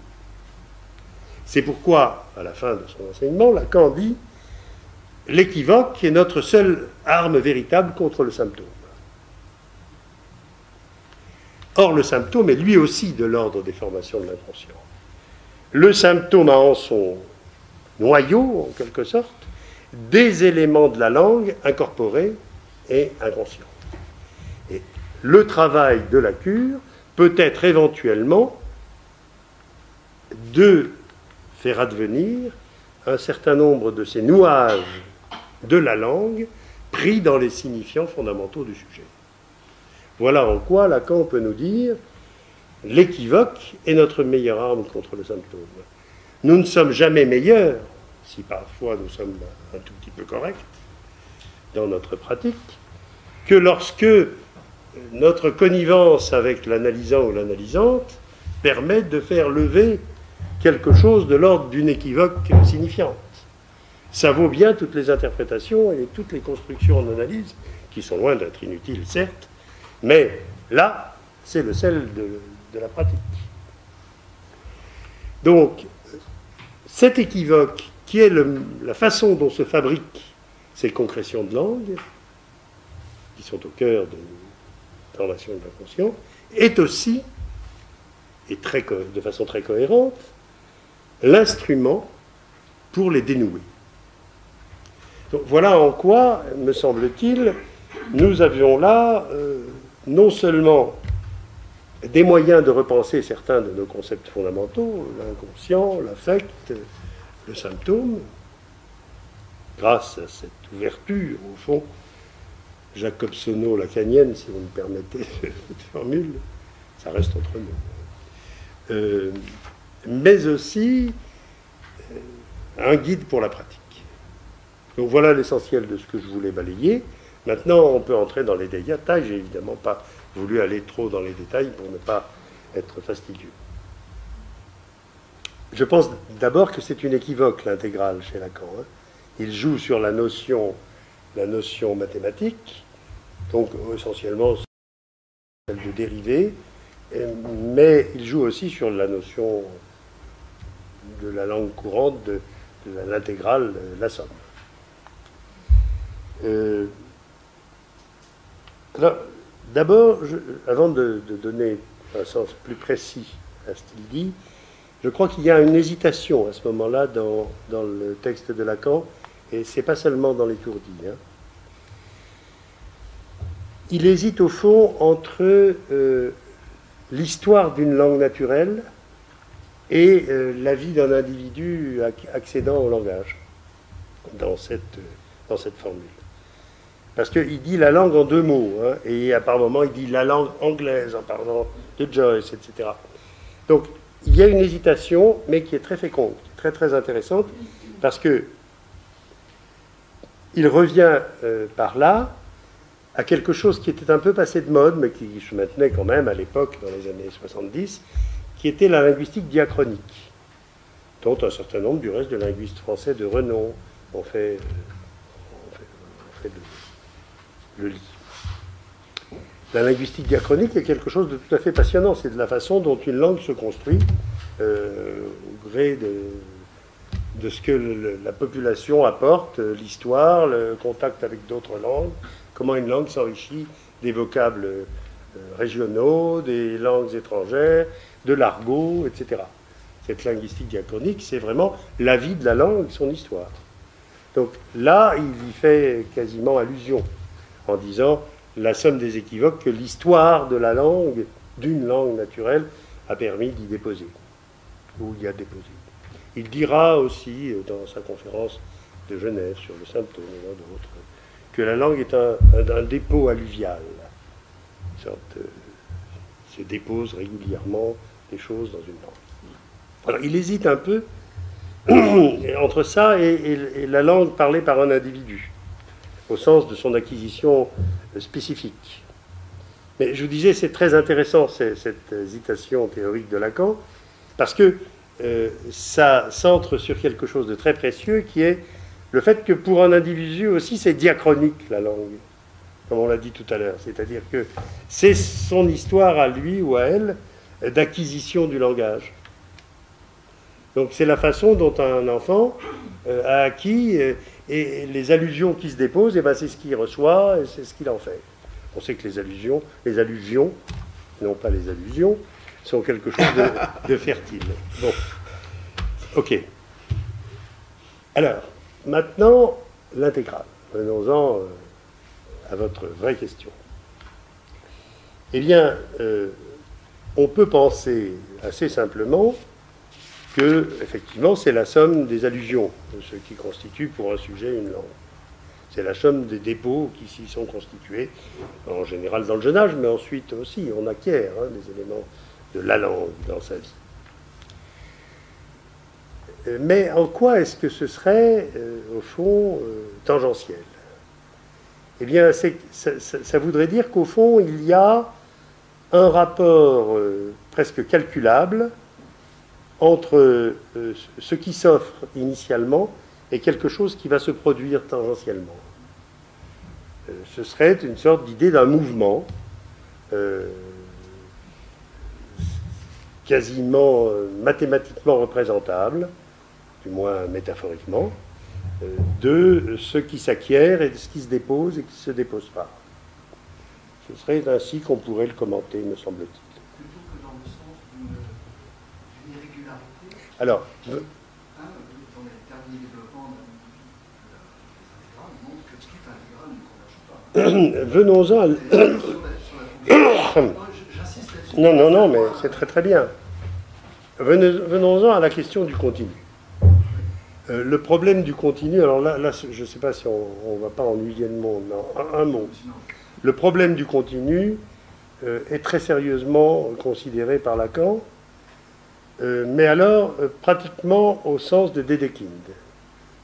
C'est pourquoi, à la fin de son enseignement, Lacan dit « L'équivoque est notre seule arme véritable contre le symptôme ». Or, le symptôme est lui aussi de l'ordre des formations de l'inconscient. Le symptôme a en son noyau, en quelque sorte, des éléments de la langue incorporés et inconscients. Et le travail de la cure peut être éventuellement de faire advenir un certain nombre de ces nouages de la langue pris dans les signifiants fondamentaux du sujet. Voilà en quoi Lacan peut nous dire l'équivoque est notre meilleure arme contre le symptôme. Nous ne sommes jamais meilleurs, si parfois nous sommes un tout petit peu corrects dans notre pratique, que lorsque notre connivence avec l'analysant ou l'analysante permet de faire lever quelque chose de l'ordre d'une équivoque signifiante. Ça vaut bien toutes les interprétations et toutes les constructions en analyse, qui sont loin d'être inutiles, certes, mais là, c'est le sel de la pratique. Donc, cet équivoque, qui est la façon dont se fabriquent ces concrétions de langue, qui sont au cœur de la formation de l'inconscient, est aussi, et de façon très cohérente, l'instrument pour les dénouer. Donc, voilà en quoi, me semble-t-il, nous avions là non seulement des moyens de repenser certains de nos concepts fondamentaux, l'inconscient, l'affect, le symptôme, grâce à cette ouverture, au fond, jacobsono-lacanienne, si vous me permettez cette formule, ça reste entre nous, mais aussi un guide pour la pratique. Donc voilà l'essentiel de ce que je voulais balayer. Maintenant, on peut entrer dans les détails. J'ai évidemment pas voulu aller trop dans les détails pour ne pas être fastidieux. Je pense d'abord que c'est une équivoque, l'intégrale, chez Lacan. Il joue sur la notion mathématique, donc essentiellement celle de dérivée, mais il joue aussi sur la notion de la langue courante, de l'intégrale, la somme. Alors, d'abord, avant de donner un sens plus précis à ce qu'il dit, je crois qu'il y a une hésitation à ce moment-là dans le texte de Lacan, et ce n'est pas seulement dans l'étourdi. Il hésite au fond entre l'histoire d'une langue naturelle et la vie d'un individu accédant au langage, dans cette formule. Parce qu'il dit la langue en deux mots, et à par moments il dit la langue anglaise en parlant de Joyce, etc. Donc il y a une hésitation, mais qui est très féconde, très très intéressante, parce que il revient par là à quelque chose qui était un peu passé de mode, mais qui se maintenait quand même à l'époque, dans les années 70, qui était la linguistique diachronique, dont un certain nombre du reste de linguistes français de renom ont fait le lit. La linguistique diachronique est quelque chose de tout à fait passionnant. C'est de la façon dont une langue se construit au gré de ce que la population apporte, l'histoire, le contact avec d'autres langues, comment une langue s'enrichit des vocables régionaux, des langues étrangères, de l'argot, etc. Cette linguistique diachronique, c'est vraiment la vie de la langue, son histoire. Donc là, il y fait quasiment allusion en disant la somme des équivoques que l'histoire de la langue, d'une langue naturelle, a permis d'y déposer, ou y a déposé. Il dira aussi, dans sa conférence de Genève sur le symptôme et d'autres, que la langue est un dépôt alluvial. Se dépose régulièrement des choses dans une langue. Alors, il hésite un peu entre ça et la langue parlée par un individu, au sens de son acquisition spécifique. Mais je vous disais, c'est très intéressant cette hésitation théorique de Lacan, parce que ça centre sur quelque chose de très précieux, qui est le fait que pour un individu aussi, c'est diachronique, la langue, comme on l'a dit tout à l'heure. C'est-à-dire que c'est son histoire à lui ou à elle d'acquisition du langage. Donc c'est la façon dont un enfant a acquis, et les allusions qui se déposent, et ben c'est ce qu'il reçoit et c'est ce qu'il en fait. On sait que les allusions, non pas les allusions, sont quelque chose de fertile. Bon, ok. Alors, maintenant, l'intégrale. Venons-en à votre vraie question. Eh bien, on peut penser assez simplement que, effectivement, c'est la somme des allusions, de ce qui constitue pour un sujet une langue. C'est la somme des dépôts qui s'y sont constitués, en général dans le jeune âge, mais ensuite aussi, on acquiert des éléments de la langue dans sa vie. Mais en quoi est-ce que ce serait, au fond, tangentiel? Eh bien, ça voudrait dire qu'au fond, il y a un rapport presque calculable entre ce qui s'offre initialement et quelque chose qui va se produire tangentiellement. Ce serait une sorte d'idée d'un mouvement quasiment mathématiquement représentable, du moins métaphoriquement, de ce qui s'acquiert et de ce qui se dépose et qui ne se dépose pas. Ce serait ainsi qu'on pourrait le commenter, me semble-t-il. Plutôt que dans le sens d'une irrégularité. Alors, Dans les derniers développements des intégrales, montre que toute intégrale ne converge pas. venons-en à... J'insiste là-dessus. Non, mais c'est très très bien. Venons-en à la question du continu. Le problème du continu, alors là je ne sais pas si on ne va pas ennuyer le monde, mais un mot. Le problème du continu est très sérieusement considéré par Lacan, mais alors pratiquement au sens de Dedekind,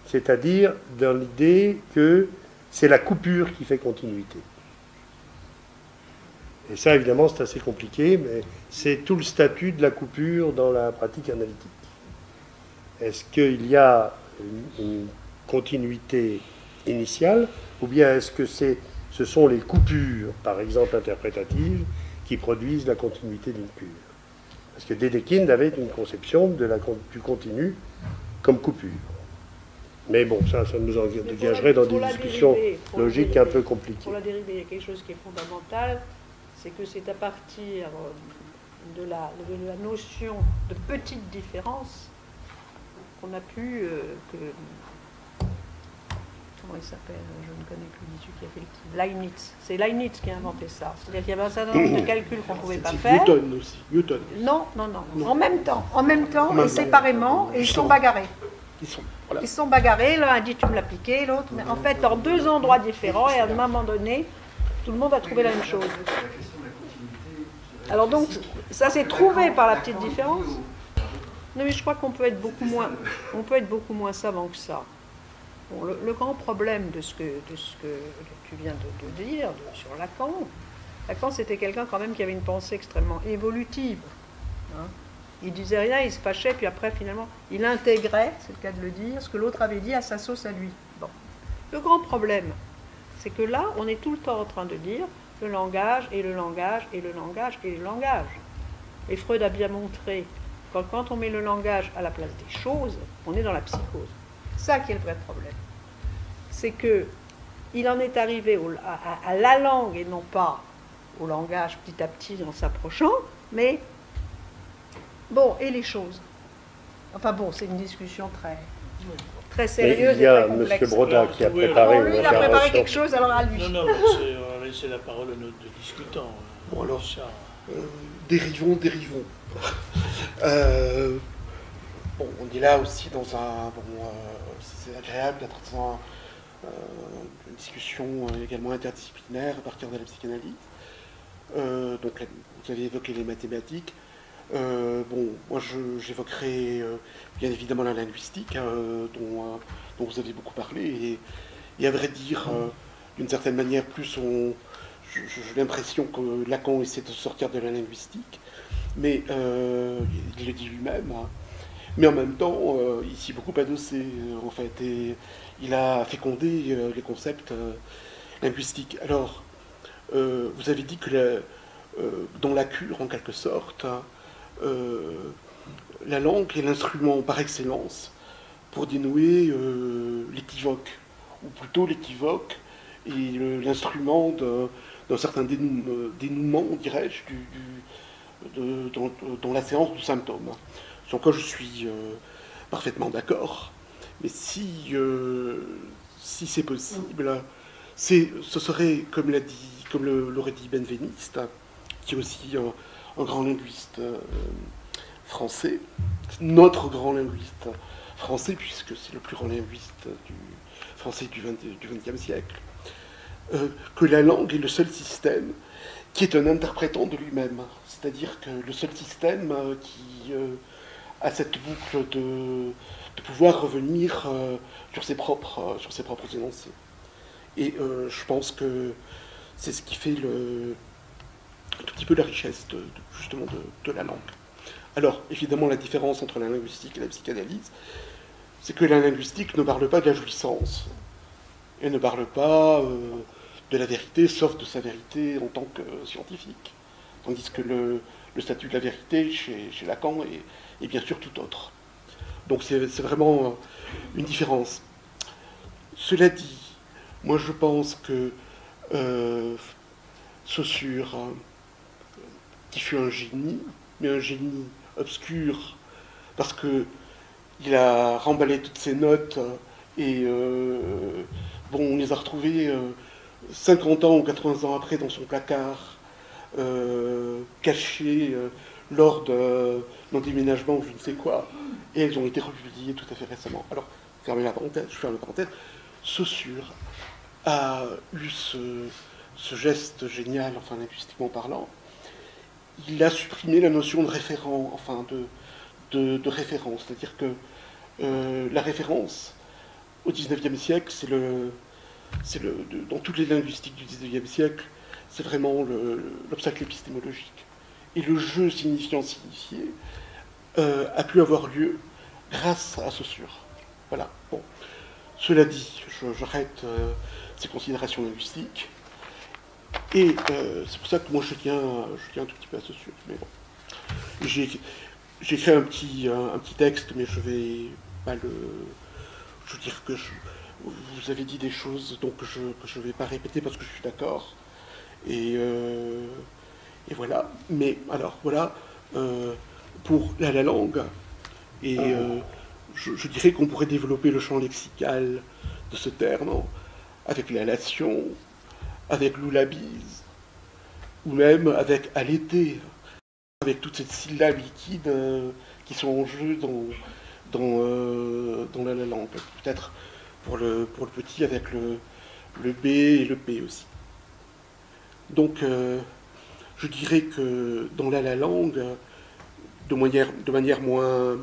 c'est-à-dire dans l'idée que c'est la coupure qui fait continuité. Et ça, évidemment, c'est assez compliqué, mais c'est tout le statut de la coupure dans la pratique analytique. Est-ce qu'il y a une continuité initiale, ou bien est-ce que ce sont les coupures, par exemple interprétatives, qui produisent la continuité d'une cure? Parce que Dedekind avait une conception du continu comme coupure. Mais bon, ça nous engagerait dans des discussions logiques un peu compliquées. Pour la dérivée, il y a quelque chose qui est fondamental, c'est que c'est à partir de la notion de petite différence qu'on a pu... comment il s'appelle? Je ne connais plus celui qui a fait le titre. Leibniz. C'est Leibniz qui a inventé ça. C'est-à-dire qu'il y avait un certain nombre de calculs qu'on ne pouvait pas faire. Newton aussi. Newton. Non. En même temps et séparément, et ils sont bagarrés. Ils sont bagarrés, l'un a dit tu me l'as piqué, l'autre, mais en fait dans deux endroits différents, et à un moment donné, tout le monde a trouvé la même chose. Alors donc, ça s'est trouvé par la petite différence. Non, mais je crois qu'on peut être beaucoup moins savant que ça. Bon, le grand problème de ce que tu viens de dire sur Lacan, c'était quelqu'un quand même qui avait une pensée extrêmement évolutive. Hein. Il disait rien, il se fâchait, puis après, finalement, il intégrait, c'est le cas de le dire, ce que l'autre avait dit à sa sauce à lui. Bon. Le grand problème, c'est que là, on est tout le temps en train de dire le langage, et le langage, et le langage, et le langage. Et Freud a bien montré que quand on met le langage à la place des choses, on est dans la psychose. C'est ça qui est le vrai problème. C'est qu'il en est arrivé à la langue, et non pas au langage petit à petit en s'approchant, mais... Bon, et les choses. Enfin bon, c'est une discussion très sérieuse. Il y a et très complexe. M. Broda qui a préparé Bon, lui, il a préparé quelque chose, alors à lui. Non, on va laisser la parole à notre discutant. Bon alors, dérivons. Bon, on est là aussi dans un... Bon, c'est agréable d'être dans une discussion également interdisciplinaire à partir de la psychanalyse. Donc, vous avez évoqué les mathématiques. Bon, moi j'évoquerai bien évidemment la linguistique, dont vous avez beaucoup parlé, et à vrai dire, d'une certaine manière, j'ai l'impression que Lacan essaie de sortir de la linguistique, mais il le dit lui-même, hein. Mais en même temps, il s'y est beaucoup adossé, en fait, et il a fécondé les concepts linguistiques. Alors, vous avez dit que dans la cure, en quelque sorte, la langue est l'instrument par excellence pour dénouer l'équivoque, ou plutôt l'équivoque est l'instrument d'un certain dénouement, dirais-je, dans la séance du symptôme. Sur quoi je suis parfaitement d'accord, mais si c'est possible, ce serait, comme l'aurait dit Benveniste, qui est aussi un grand linguiste français, notre grand linguiste français, puisque c'est le plus grand linguiste du français du XXe siècle, que la langue est le seul système qui est un interprétant de lui-même. C'est-à-dire que le seul système qui a cette boucle de pouvoir revenir sur ses propres énoncés. Et je pense que c'est ce qui fait un tout petit peu la richesse justement de la langue. Alors, évidemment, la différence entre la linguistique et la psychanalyse, c'est que la linguistique ne parle pas de la jouissance, et ne parle pas de la vérité, sauf de sa vérité en tant que scientifique. Tandis que le statut de la vérité, chez Lacan, est bien sûr tout autre. Donc c'est vraiment une différence. Cela dit, moi je pense que Saussure, qui fut un génie, mais un génie obscur, parce qu'il a remballé toutes ses notes, et bon, on les a retrouvées 50 ans ou 80 ans après dans son placard, cachées lors d'un déménagement ou je ne sais quoi, et elles ont été republiées tout à fait récemment. Alors, je ferme la parenthèse, Saussure a eu ce geste génial, enfin linguistiquement parlant. Il a supprimé la notion de référent, enfin de référence, c'est-à-dire que la référence au XIXe siècle, dans toutes les linguistiques du XIXe siècle, c'est vraiment l'obstacle épistémologique. Et le jeu signifiant-signifié a pu avoir lieu grâce à Saussure. Voilà. Bon. Cela dit, j'arrête ces considérations linguistiques. Et c'est pour ça que moi je tiens un tout petit peu à Saussure. Mais bon. J'ai écrit un petit texte, mais je vais pas le. Je veux dire que vous avez dit des choses donc que je ne vais pas répéter parce que je suis d'accord. Et voilà. Mais alors, voilà, pour la langue, et je dirais qu'on pourrait développer le champ lexical de ce terme avec la nation, avec l'oulabise, ou même avec allaiter, avec toutes ces syllabes liquides qui sont en jeu dans la langue. Peut-être pour le petit avec le B et le P aussi. Donc, je dirais que dans la langue, de manière moins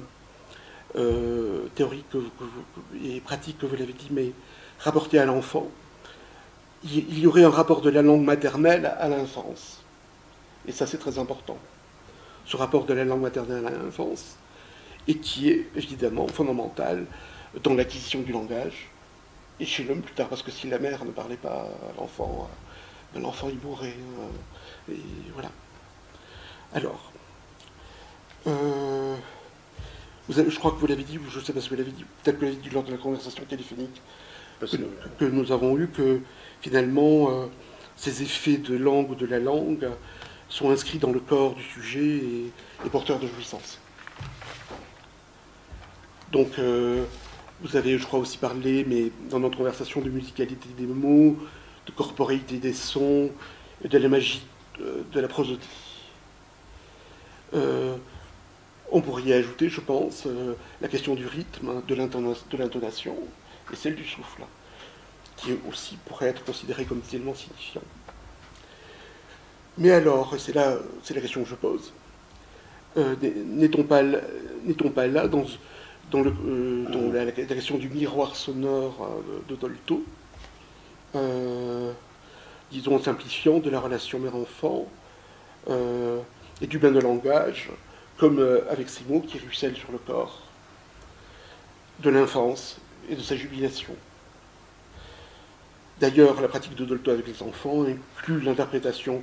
théorique et pratique que vous l'avez dit, mais rapportée à l'enfant, il y aurait un rapport de la langue maternelle à l'enfance. Et ça, c'est très important. Ce rapport de la langue maternelle à l'enfance, et qui est évidemment fondamental dans l'acquisition du langage, et chez l'homme plus tard, parce que si la mère ne parlait pas à l'enfant, l'enfant y mourrait. Et voilà. Alors, je crois que vous l'avez dit, ou je ne sais pas si vous l'avez dit, peut-être que vous l'avez dit lors de la conversation téléphonique que nous avons eue, que finalement, ces effets de langue ou de la langue sont inscrits dans le corps du sujet et porteurs de jouissance. Donc, vous avez, je crois, aussi parlé, mais dans notre conversation, de musicalité des mots, de corporéité des sons, et de la magie de la prosodie. On pourrait y ajouter, je pense, la question du rythme, de l'intonation, et celle du souffle, qui aussi pourrait être considérée comme des éléments signifiants. Mais alors, c'est la question que je pose, n'est-on pas là dans la question du miroir sonore de Dolto, disons en simplifiant, de la relation mère-enfant et du bain de langage, comme avec ces mots qui ruissellent sur le corps, de l'enfance et de sa jubilation. D'ailleurs, la pratique de Dolto avec les enfants inclut l'interprétation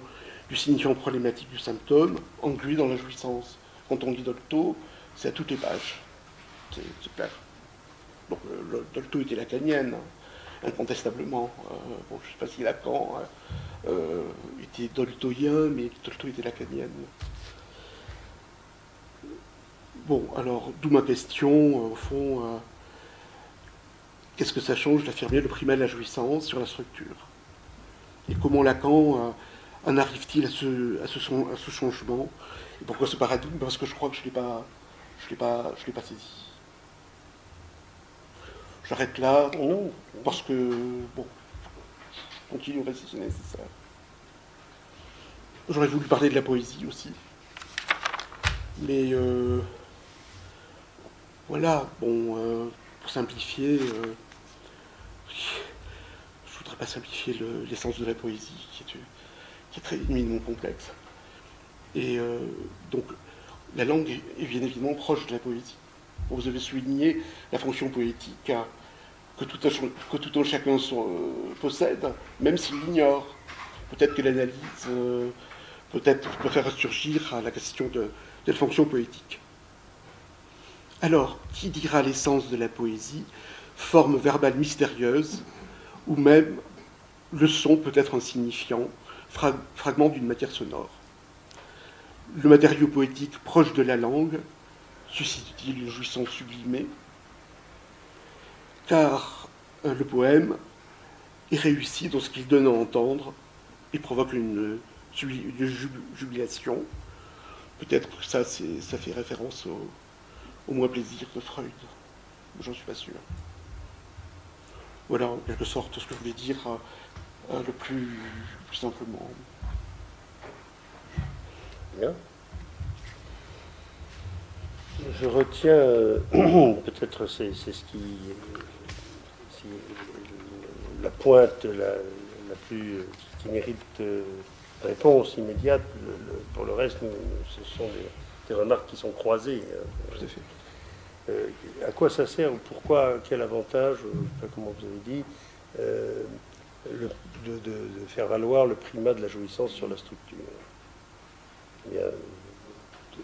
du signifiant problématique du symptôme, englué dans la jouissance. Quand on dit Dolto, c'est à toutes les pages. C'est clair. Donc, Dolto était lacanienne, incontestablement. Bon, je ne sais pas si Lacan était doltoïen, mais Dolto était lacanienne. Bon, alors, d'où ma question, au fond, qu'est-ce que ça change d'affirmer le primat de la jouissance sur la structure? Et comment Lacan en arrive-t-il à ce changement? Et pourquoi ce paradigme? Parce que je crois que je ne l'ai pas saisi. j'arrête là, Non. parce que, bon, je continuerai si c'est nécessaire. J'aurais voulu parler de la poésie aussi. Mais, voilà, bon, pour simplifier, je voudrais pas simplifier l'essence de la poésie, qui est très éminemment complexe. Et donc, la langue est bien évidemment proche de la poésie. Vous avez souligné la fonction poétique que tout un chacun possède, même s'il l'ignore. Peut-être que l'analyse peut faire ressurgir à la question de la fonction poétique. Alors, qui dira l'essence de la poésie, forme verbale mystérieuse, ou même le son peut être insignifiant, fragment d'une matière sonore. Le matériau poétique proche de la langue suscite-t-il une jouissance sublimée? Car le poème est réussi dans ce qu'il donne à entendre et provoque une jubilation. Peut-être que ça fait référence au moins plaisir de Freud. J'en suis pas sûr. Voilà en quelque sorte ce que je voulais dire le plus simplement. Bien. Je retiens, peut-être c'est ce qui, la pointe la plus qui mérite réponse immédiate. Pour le reste, ce sont des remarques qui sont croisées. Tout à fait. À quoi ça sert, pourquoi, quel avantage, je ne sais pas comment vous avez dit, de faire valoir le primat de la jouissance sur la structure? Eh bien,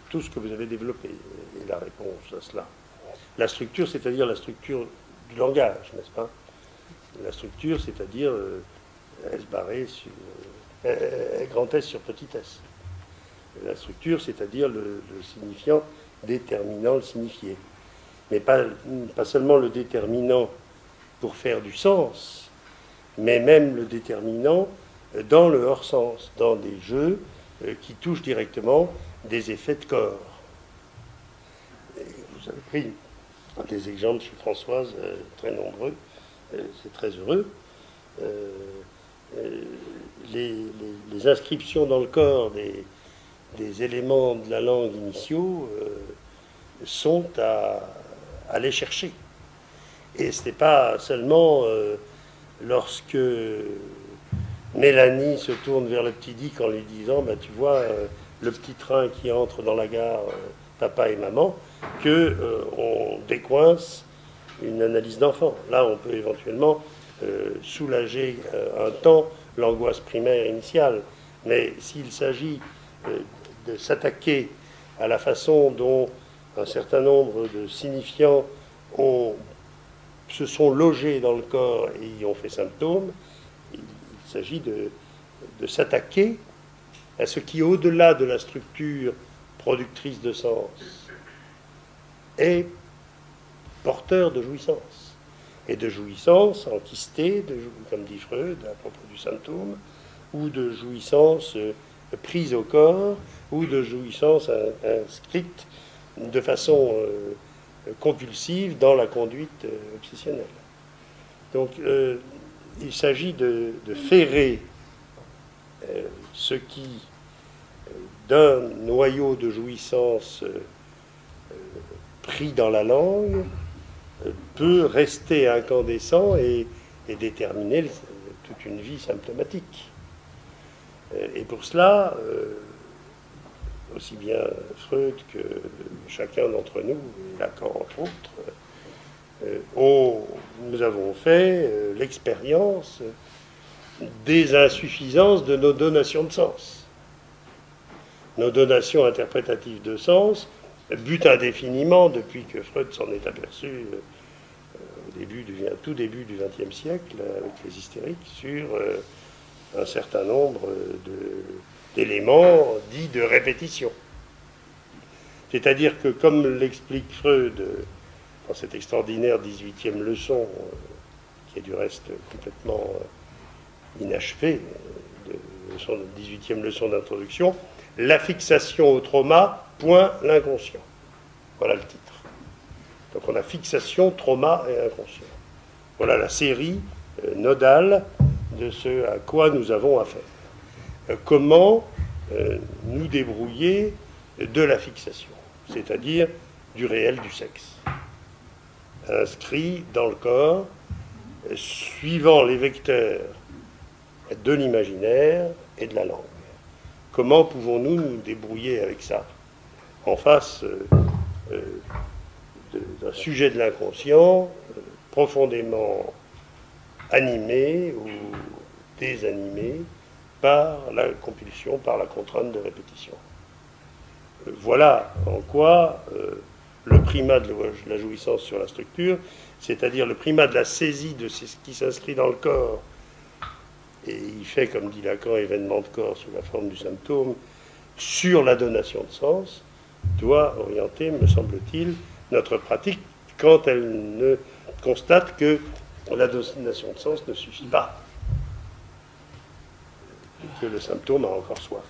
tout ce que vous avez développé est la réponse à cela. La structure, c'est-à-dire la structure du langage, n'est-ce pas? La structure, c'est-à-dire S barré sur grand S sur petit s. La structure, c'est-à-dire le signifiant déterminant le signifié. Mais pas seulement le déterminant pour faire du sens, mais même le déterminant dans le hors-sens, dans des jeux qui touchent directement des effets de corps. Et vous avez pris des exemples chez Françoise, très nombreux, c'est très heureux. Les inscriptions dans le corps des éléments de la langue initiaux sont à aller chercher. Et ce n'est pas seulement lorsque Mélanie se tourne vers le petit Dick en lui disant bah, tu vois le petit train qui entre dans la gare, papa et maman, qu'on décoince une analyse d'enfant. Là, on peut éventuellement soulager un temps l'angoisse primaire initiale. Mais s'il s'agit de s'attaquer à la façon dont un certain nombre de signifiants se sont logés dans le corps et y ont fait symptômes, il s'agit de s'attaquer à ce qui, au-delà de la structure productrice de sens, est porteur de jouissance. Et de jouissance enquistée, comme dit Freud à propos du symptôme, ou de jouissance prise au corps, ou de jouissance inscrite de façon compulsive dans la conduite obsessionnelle. Donc il s'agit de ferrer ce qui, d'un noyau de jouissance pris dans la langue, peut rester incandescent et déterminer toute une vie symptomatique. Et pour cela, aussi bien Freud que chacun d'entre nous, Lacan entre autres, nous avons fait l'expérience des insuffisances de nos donations de sens. Nos donations interprétatives de sens butent indéfiniment, depuis que Freud s'en est aperçu tout début du XXe siècle, avec les hystériques, sur un certain nombre d'éléments dits de répétition. C'est-à-dire que, comme l'explique Freud dans cette extraordinaire 18e leçon, qui est du reste complètement inachevée, de 18e leçon d'introduction, la fixation au trauma, point l'inconscient. Voilà le titre. Donc on a fixation, trauma et inconscient. Voilà la série nodale de ce à quoi nous avons affaire. Comment nous débrouiller de la fixation, c'est-à-dire du réel du sexe, inscrit dans le corps, suivant les vecteurs de l'imaginaire et de la langue. Comment pouvons-nous nous débrouiller avec ça en face d'un sujet de l'inconscient profondément animé ou désanimé par la compulsion, par la contrainte de répétition. Voilà en quoi le primat de la jouissance sur la structure, c'est-à-dire le primat de la saisie de ce qui s'inscrit dans le corps, et il fait, comme dit Lacan, événement de corps sous la forme du symptôme, sur la donation de sens, doit orienter, me semble-t-il, notre pratique quand elle ne constate que la donation de sens ne suffit pas, que le symptôme a encore soif.